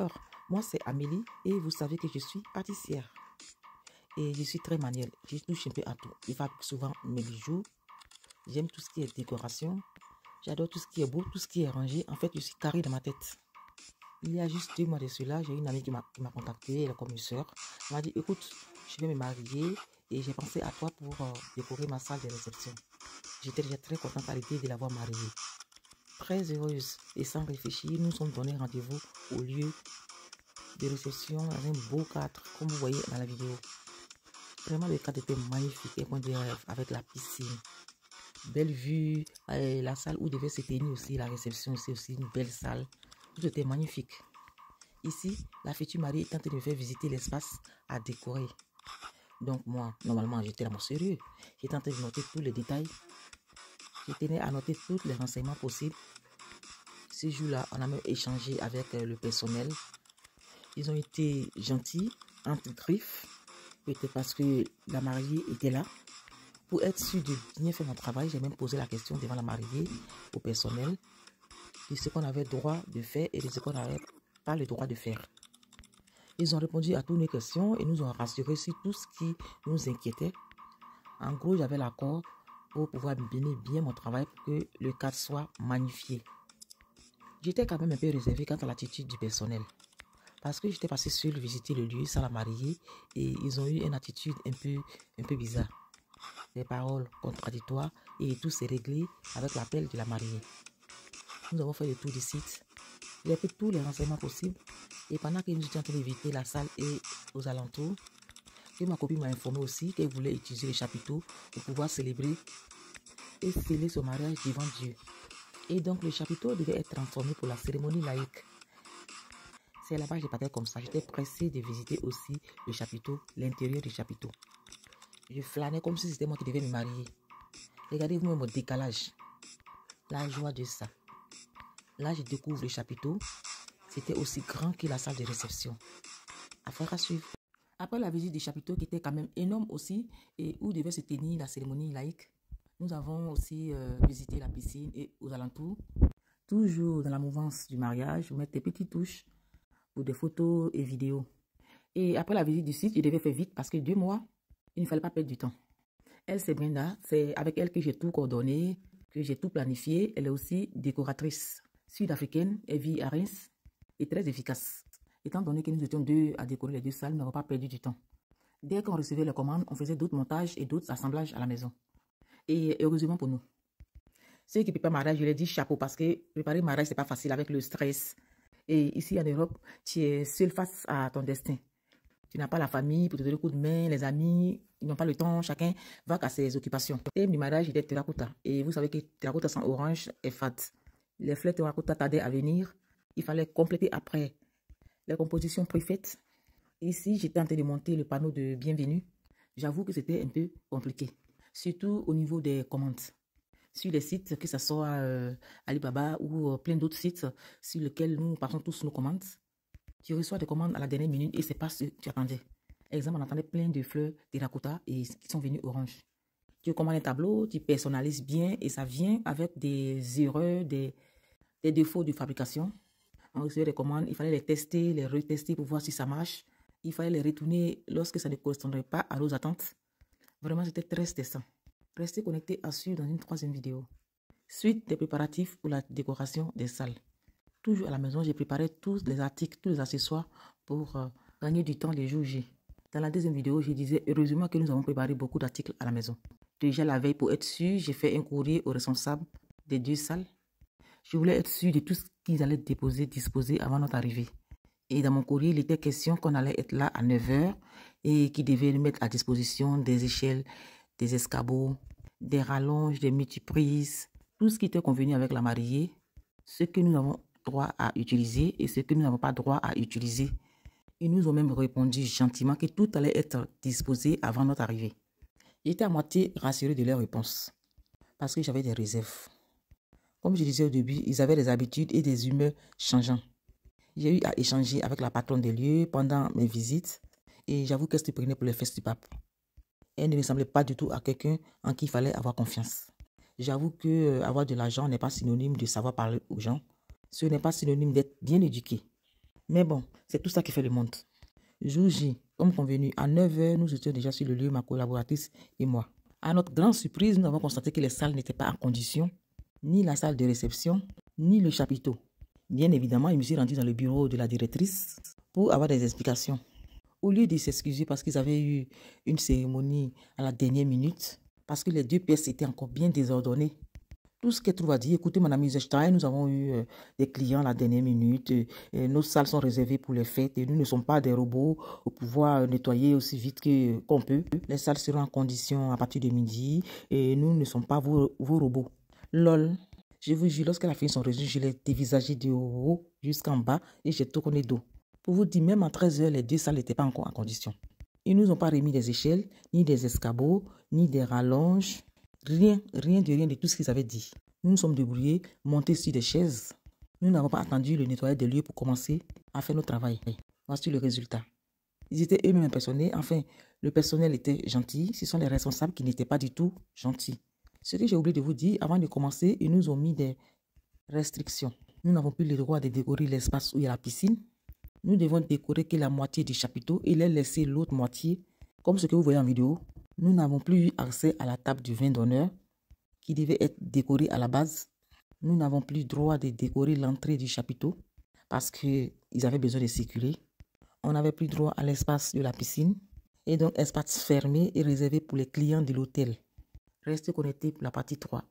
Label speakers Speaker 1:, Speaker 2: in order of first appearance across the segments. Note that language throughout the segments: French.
Speaker 1: Alors, moi c'est Amélie et vous savez que je suis pâtissière. Et je suis très manuelle. Je touche un peu à tout. Je fabrique souvent mes bijoux. J'aime tout ce qui est décoration. J'adore tout ce qui est beau, tout ce qui est rangé. En fait, je suis carrée dans ma tête. Il y a juste 2 mois de cela, j'ai une amie qui m'a contactée, elle est comme une soeur. Elle m'a dit, écoute, je vais me marier et j'ai pensé à toi pour décorer ma salle de réception. J'étais déjà très contente à l'idée de l'avoir mariée. Très heureuse et sans réfléchir, nous sommes donné rendez-vous au lieu de réception dans un beau cadre, comme vous voyez dans la vidéo. Vraiment, le cadre était magnifique et point de rêve avec la piscine. Belle vue, la salle où devait se tenir aussi, la réception, c'est aussi une belle salle. Tout était magnifique. Ici, la future mariée est en train de me faire visiter l'espace à décorer. Donc moi, normalement, j'étais dans mon sérieux. J'étais en train de noter tous les détails. Je tenais à noter tous les renseignements possibles. Ce jour-là, on a même échangé avec le personnel. Ils ont été gentils, entre griffes. Peut-être parce que la mariée était là. Pour être sûr de bien faire mon travail, j'ai même posé la question devant la mariée, au personnel, de ce qu'on avait droit de faire et de ce qu'on n'avait pas le droit de faire. Ils ont répondu à toutes nos questions et nous ont rassurés sur tout ce qui nous inquiétait. En gros, j'avais l'accord pour pouvoir mener bien mon travail pour que le cadre soit magnifié. J'étais quand même un peu réservée quant à l'attitude du personnel. Parce que j'étais passée seule visiter le lieu sans la mariée et ils ont eu une attitude un peu bizarre. Des paroles contradictoires et tout s'est réglé avec l'appel de la mariée. Nous avons fait le tour du site. J'ai pris tous les renseignements possibles et pendant que nous étions en train de visiter la salle et aux alentours, que ma copine m'a informé aussi qu'elle voulait utiliser les chapiteaux pour pouvoir célébrer et sceller son mariage devant Dieu. Et donc le chapiteau devait être transformé pour la cérémonie laïque. C'est là-bas que j'ai parti comme ça. J'étais pressée de visiter aussi le chapiteau, l'intérieur du chapiteau. Je flânais comme si c'était moi qui devais me marier. Regardez-vous mon décalage. La joie de ça. Là, je découvre le chapiteau. C'était aussi grand que la salle de réception. Affaire à suivre. Après la visite du chapiteau, qui était quand même énorme aussi, et où devait se tenir la cérémonie laïque, nous avons aussi visité la piscine et aux alentours. Toujours dans la mouvance du mariage, vous mettez des petites touches pour des photos et vidéos. Et après la visite du site, je devais faire vite parce que 2 mois, il ne fallait pas perdre du temps. Elle, c'est Brenda. C'est avec elle que j'ai tout coordonné, que j'ai tout planifié. Elle est aussi décoratrice sud-africaine. Elle vit à Reims et très efficace. Étant donné que nous étions 2 à décorer les 2 salles, nous n'avons pas perdu du temps. Dès qu'on recevait les commandes, on faisait d'autres montages et d'autres assemblages à la maison. Et heureusement pour nous. Ceux qui préparent mariage, je leur dis chapeau parce que préparer mariage, c'est pas facile avec le stress. Et ici en Europe, tu es seul face à ton destin. Tu n'as pas la famille pour te donner le coup de main, les amis, ils n'ont pas le temps, chacun va à ses occupations. Le thème du mariage était terracotta. Et vous savez que terracotta sans orange est fade. Les fleurs terracotta tardaient à venir. Il fallait compléter après les compositions préfaites. Ici, j'étais en train de monter le panneau de bienvenue. J'avoue que c'était un peu compliqué. Surtout au niveau des commandes. Sur les sites, que ce soit Alibaba ou plein d'autres sites sur lesquels nous passons tous nos commandes. Tu reçois des commandes à la dernière minute et c'est pas ce que tu attendais. Exemple, on attendait plein de fleurs terracotta et qui sont venues orange. Tu commandes un tableau, tu personnalises bien et ça vient avec des erreurs, des défauts de fabrication. On recevait des commandes, il fallait les tester, les retester pour voir si ça marche. Il fallait les retourner lorsque ça ne correspondrait pas à nos attentes. Vraiment, c'était très stressant. Restez connectés à suivre dans une 3e vidéo. Suite des préparatifs pour la décoration des salles. Toujours à la maison, j'ai préparé tous les articles, tous les accessoires pour gagner du temps les jours J. Dans la 2e vidéo, je disais heureusement que nous avons préparé beaucoup d'articles à la maison. Déjà la veille, pour être sûr, j'ai fait un courrier aux responsables des 2 salles. Je voulais être sûr de tout ce qu'ils allaient disposer avant notre arrivée. Et dans mon courrier, il était question qu'on allait être là à 9 h et qu'ils devaient nous mettre à disposition des échelles, des escabeaux, des rallonges, des multiprises, tout ce qui était convenu avec la mariée, ce que nous avons droit à utiliser et ce que nous n'avons pas droit à utiliser. Ils nous ont même répondu gentiment que tout allait être disposé avant notre arrivée. J'étais à moitié rassurée de leurs réponses parce que j'avais des réserves. Comme je disais au début, ils avaient des habitudes et des humeurs changeantes. J'ai eu à échanger avec la patronne des lieux pendant mes visites et j'avoue qu'elle se prenait pour le fils du pape. Elle ne me semblait pas du tout à quelqu'un en qui il fallait avoir confiance. J'avoue que avoir de l'argent n'est pas synonyme de savoir parler aux gens. Ce n'est pas synonyme d'être bien éduqué. Mais bon, c'est tout ça qui fait le monde. Jour J, comme convenu, à 9 h, nous étions déjà sur le lieu, ma collaboratrice et moi. À notre grande surprise, nous avons constaté que les salles n'étaient pas en condition, ni la salle de réception, ni le chapiteau. Bien évidemment, je me suis rendu dans le bureau de la directrice pour avoir des explications. Au lieu de s'excuser parce qu'ils avaient eu une cérémonie à la dernière minute, parce que les 2 pièces étaient encore bien désordonnées, tout ce qu'elle trouve à dire, écoutez, madame Eisenstein, nous avons eu des clients à la dernière minute, nos salles sont réservées pour les fêtes et nous ne sommes pas des robots pour pouvoir nettoyer aussi vite qu'on peut. Les salles seront en condition à partir de midi et nous ne sommes pas vos robots. Lol, je vous jure, lorsqu'elle a fini son résumé, je l'ai dévisagé de haut jusqu'en bas et j'ai tourné dos. Pour vous dire, même à 13 h, les 2 salles n'étaient pas encore en condition. Ils ne nous ont pas remis des échelles, ni des escabeaux, ni des rallonges. Rien de tout ce qu'ils avaient dit. Nous nous sommes débrouillés, montés sur des chaises. Nous n'avons pas attendu le nettoyage des lieux pour commencer à faire notre travail. Voici le résultat. Ils étaient eux-mêmes impressionnés. Enfin, le personnel était gentil. Ce sont les responsables qui n'étaient pas du tout gentils. Ce que j'ai oublié de vous dire, avant de commencer, ils nous ont mis des restrictions. Nous n'avons plus le droit de décorer l'espace où il y a la piscine. Nous devons décorer que la moitié du chapiteau et les laisser l'autre moitié, comme ce que vous voyez en vidéo. Nous n'avons plus eu accès à la table du vin d'honneur qui devait être décorée à la base. Nous n'avons plus droit de décorer l'entrée du chapiteau parce qu'ils avaient besoin de circuler. On n'avait plus droit à l'espace de la piscine et donc espace fermé et réservé pour les clients de l'hôtel. Restez connectés pour la partie 3.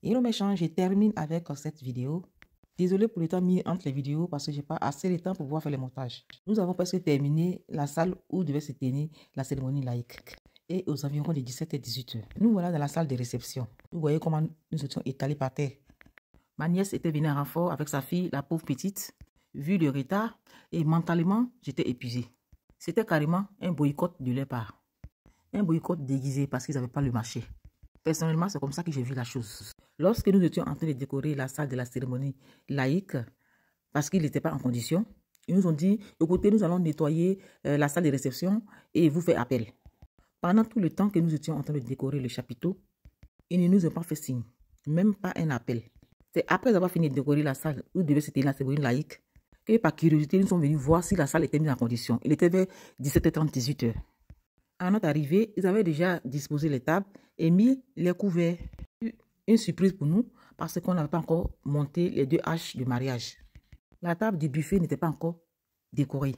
Speaker 1: Et le méchant, je termine avec cette vidéo. Désolé pour le temps mis entre les vidéos parce que je n'ai pas assez de temps pour pouvoir faire le montage. Nous avons presque terminé la salle où devait se tenir la cérémonie laïque. Et aux environs de 17 et 18 h. Nous voilà dans la salle de réception. Vous voyez comment nous étions étalés par terre. Ma nièce était venue en renfort avec sa fille, la pauvre petite. Vu le retard, et mentalement, j'étais épuisé. C'était carrément un boycott de leur part. Un boycott déguisé parce qu'ils n'avaient pas le marché. Personnellement, c'est comme ça que j'ai vu la chose. Lorsque nous étions en train de décorer la salle de la cérémonie laïque, parce qu'ils n'étaient pas en condition, ils nous ont dit, écoutez, nous allons nettoyer la salle de réception et vous faire appel. Pendant tout le temps que nous étions en train de décorer le chapiteau, ils ne nous ont pas fait signe, même pas un appel. C'est après avoir fini de décorer la salle où devait se tenir la cérémonie laïque que par curiosité, nous sommes venus voir si la salle était mise en condition. Il était vers 17 h 30, 18 h. À notre arrivée, ils avaient déjà disposé les tables et mis les couverts. Une surprise pour nous parce qu'on n'avait pas encore monté les 2 haches de mariage. La table du buffet n'était pas encore décorée.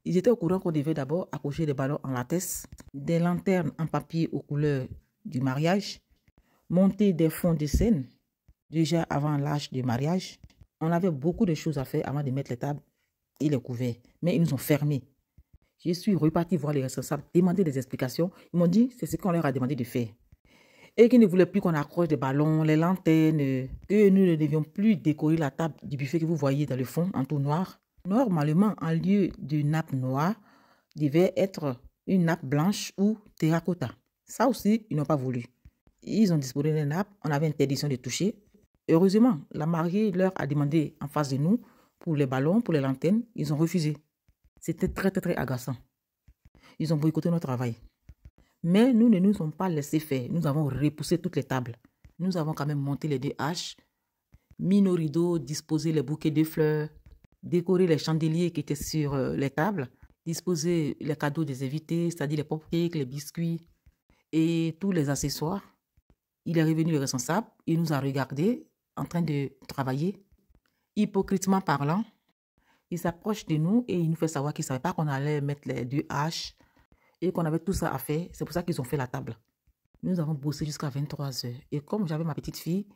Speaker 1: Ils étaient au courant qu'on devait d'abord accrocher des ballons en latex, des lanternes en papier aux couleurs du mariage, monter des fonds de scène déjà avant l'âge du mariage. On avait beaucoup de choses à faire avant de mettre les tables et les couverts, mais ils nous ont fermés. Je suis reparti voir les responsables, demander des explications. Ils m'ont dit c'est ce qu'on leur a demandé de faire. Et qu'ils ne voulaient plus qu'on accroche des ballons, les lanternes, que nous ne devions plus décorer la table du buffet que vous voyez dans le fond en tout noir. Normalement, en lieu de nappe noire, devait être une nappe blanche ou terracotta. Ça aussi, ils n'ont pas voulu. Ils ont disposé des nappes, on avait interdiction de toucher. Heureusement, la mariée leur a demandé en face de nous pour les ballons, pour les lanternes. Ils ont refusé. C'était très, très, très agaçant. Ils ont boycotté notre travail. Mais nous ne nous sommes pas laissés faire. Nous avons repoussé toutes les tables. Nous avons quand même monté les 2 haches, mis nos rideaux, disposé les bouquets de fleurs, décoré les chandeliers qui étaient sur les tables, disposé les cadeaux des invités, c'est-à-dire les pop-cakes, les biscuits et tous les accessoires. Il est revenu le responsable, il nous a regardés en train de travailler. Hypocritement parlant, il s'approche de nous et il nous fait savoir qu'il ne savait pas qu'on allait mettre les 2 haches et qu'on avait tout ça à faire. C'est pour ça qu'ils ont fait la table. Nous avons bossé jusqu'à 23 h. Et comme j'avais ma petite fille,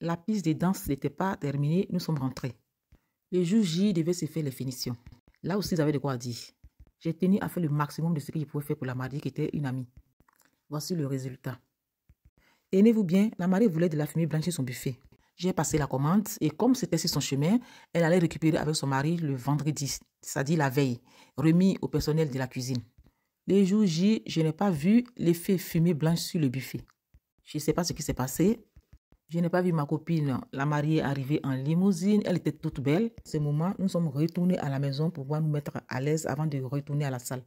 Speaker 1: la piste de danse n'était pas terminée, nous sommes rentrés. Le jour J devait se faire les finitions. Là aussi, ils avaient de quoi dire. J'ai tenu à faire le maximum de ce que je pouvais faire pour la mariée qui était une amie. Voici le résultat. Tenez-vous bien, la mariée voulait de la fumée blanchir son buffet. J'ai passé la commande et comme c'était sur son chemin, elle allait récupérer avec son mari le vendredi, c'est-à-dire la veille, remis au personnel de la cuisine. Le jour J, je n'ai pas vu l'effet fumée blanche sur le buffet. Je ne sais pas ce qui s'est passé. Je n'ai pas vu ma copine, la mariée, arriver en limousine. Elle était toute belle. À ce moment, nous sommes retournés à la maison pour pouvoir nous mettre à l'aise avant de retourner à la salle.